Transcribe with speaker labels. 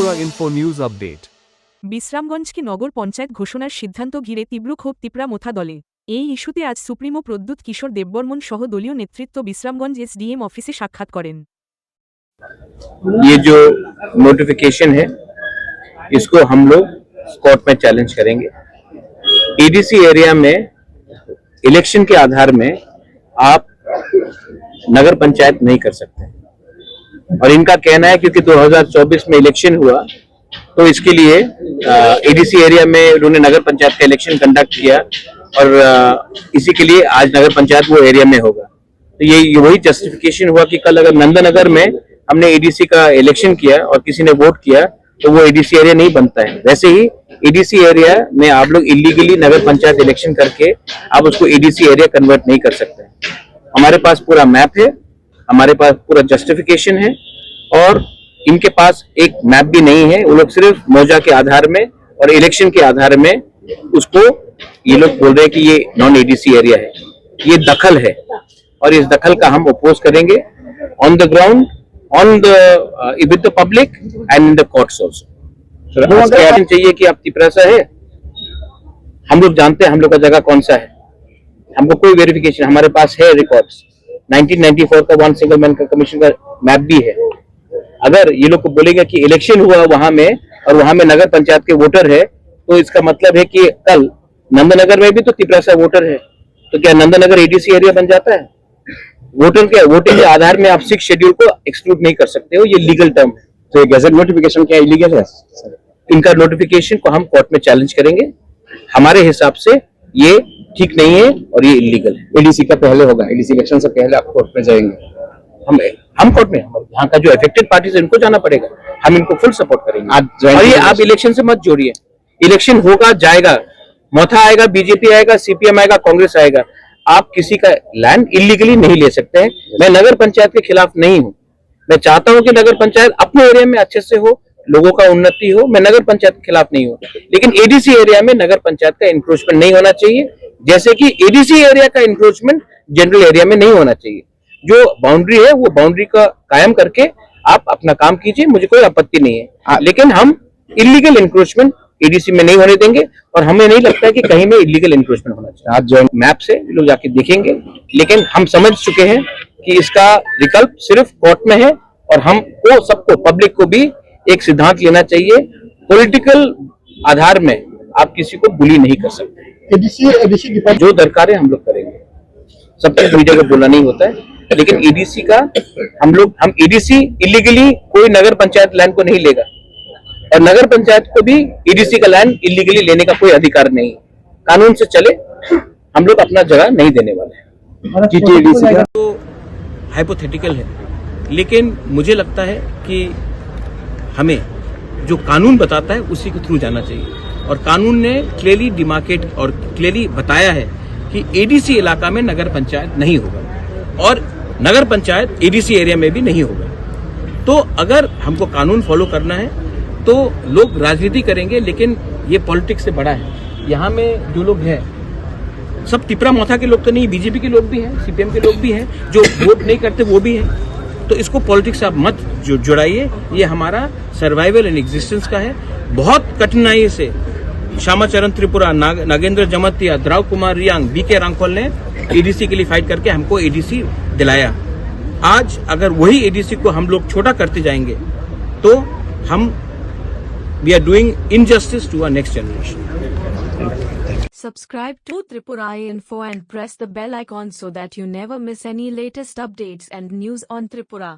Speaker 1: Tripura Info News Update.
Speaker 2: বিশ্রামগঞ্জকে নগর পঞ্চায়েত ঘোষণার সিদ্ধান্ত ঘিরে তীব্র ক্ষোভ ত্রিপুরা মোথা দলে। এই ইস্যুতে আজ সুপ্রিমো প্রদ্যুৎ কিশোর দেববর্মন সহ দলীয় নেতৃত্ব বিশ্রামগঞ্জ एसडीएम ऑफिसे साक्षात करें।
Speaker 3: ये जो नोटिफिकेशन है इसको हम लोग कोर्ट में चैलेंज करेंगे। एडीसी एरिया में इलेक्शन के आधार में आप नगर पंचायत नहीं कर सकते और इनका कहना है क्योंकि 2024 में इलेक्शन हुआ तो इसके लिए एडीसी एरिया में उन्होंने नगर पंचायत का इलेक्शन कंडक्ट किया और इसी के लिए आज नगर पंचायत वो एरिया में होगा। तो ये वही जस्टिफिकेशन हुआ कि कल अगर नंदनगर में हमने एडीसी का इलेक्शन किया और किसी ने वोट किया तो वो एडीसी एरिया नहीं बनता है। वैसे ही एडीसी एरिया में आप लोग इलीगली नगर पंचायत इलेक्शन करके आप उसको एडीसी एरिया कन्वर्ट नहीं कर सकते। हमारे पास पूरा मैप है, हमारे पास पूरा जस्टिफिकेशन है और इनके पास एक मैप भी नहीं है। वो लोग सिर्फ मौजा के आधार में और इलेक्शन के आधार में उसको ये लोग बोल रहे हैं कि ये नॉन एडीसी एरिया है। ये दखल है और इस दखल का हम अपोज करेंगे on the ground, on the with the public and in the courts also. चाहिए कि आप त्रिपुरा से है, हम लोग जानते हैं हम लोग का जगह कौन सा है, हमको कोई वेरिफिकेशन हमारे पास है रिकॉर्ड्स 1994 का वन सिंगल मैन का कमीशन का मैप भी है। अगर ये लोग को बोलेगा कि इलेक्शन हुआ वहां में और वहां में नगर पंचायत के वोटर है तो इसका मतलब है कि कल नंदनगर में भी तो त्रिपुरा से वोटर है, तो क्या नंदनगर एडीसी एरिया बन जाता है? वोटिंग के आधार में आप 6 शेड्यूल को एक्सक्लूड नहीं कर सकते हो, ये लीगल टर्म है। तो ये गैजेट नोटिफिकेशन क्या इलीगल है? इनका नोटिफिकेशन को हम कोर्ट में चैलेंज करेंगे। हमारे हिसाब से ये ठीक नहीं है और ये इलीगल है। एडीसी का पहले होगा, एडीसी इलेक्शन से पहले आप कोर्ट में जाएंगे। हम कोर्ट में, यहाँ का जो अफेक्टेड पार्टी है इनको जाना पड़ेगा, हम इनको फुल सपोर्ट करेंगे। और ये आप इलेक्शन से मत जोड़िए, इलेक्शन होगा जाएगा, मोथा आएगा, बीजेपी आएगा, सीपीएम आएगा, कांग्रेस आएगा, आप किसी का लैंड इलीगली नहीं ले सकते हैं। मैं नगर पंचायत के खिलाफ नहीं हूँ, मैं चाहता हूँ कि नगर पंचायत अपने एरिया में अच्छे से हो, लोगों का उन्नति हो। मैं नगर पंचायत के खिलाफ नहीं हूँ, लेकिन एडीसी एरिया में नगर पंचायत का इंक्रोचमेंट नहीं होना चाहिए, जैसे कि एडीसी एरिया का इंक्रोचमेंट जनरल एरिया में नहीं होना चाहिए। जो बाउंड्री है वो बाउंड्री का कायम करके आप अपना काम कीजिए, मुझे कोई आपत्ति नहीं है, लेकिन हम इलीगल इंक्रोचमेंट एडीसी में नहीं होने देंगे और हमें नहीं लगता है कि कहीं में इलीगल इंक्रोचमेंट होना चाहिए। आप जो मैप से लोग जाके देखेंगे, लेकिन हम समझ चुके हैं कि इसका विकल्प सिर्फ कोर्ट में है और हमको सबको पब्लिक को भी एक सिद्धांत लेना चाहिए। पॉलिटिकल आधार में आप किसी को बुली नहीं कर सकते। एडीसी जो दरकार है हम लोग करेंगे, सब कुछ मीडिया को बोलना नहीं होता है, लेकिन एडीसी का हम एडीसी इलीगली कोई नगर पंचायत लैंड को नहीं लेगा और नगर पंचायत को भी एडीसी का लैंड इलीगली लेने का कोई अधिकार नहीं। कानून से चले, हम लोग अपना जगह नहीं देने वाले हैं। तो हाइपोथेटिकल है, लेकिन मुझे लगता है कि हमें जो कानून बताता है उसी के थ्रू जाना चाहिए और कानून ने क्लियरली डिमार्केट और क्लियरली बताया है कि एडीसी इलाका में नगर पंचायत नहीं होगा और नगर पंचायत एडीसी एरिया में भी नहीं होगा। तो अगर हमको कानून फॉलो करना है तो लोग राजनीति करेंगे, लेकिन ये पॉलिटिक्स से बड़ा है। यहाँ में जो लोग हैं सब त्रिपुरा मोथा के लोग तो नहीं, बीजेपी के लोग भी हैं, सीपीएम के लोग भी हैं, जो वोट नहीं करते वो भी हैं। तो इसको पॉलिटिक्स से आप मत जुड़ाइए, ये हमारा सर्वाइवल एंड एग्जिस्टेंस का है। बहुत कठिनाई से श्यामाचरण त्रिपुरा, नागेंद्र जमतिया, द्राव कुमार रियांग, बीके रांखोल ने एडीसी के लिए फाइट करके हमको एडीसी दिलाया। आज अगर वही एडीसी को हम लोग छोटा करते जाएंगे तो हम we are doing injustice to our next generation.
Speaker 2: Subscribe to Tripura Info and press the bell icon so that you never miss any latest updates and news on Tripura.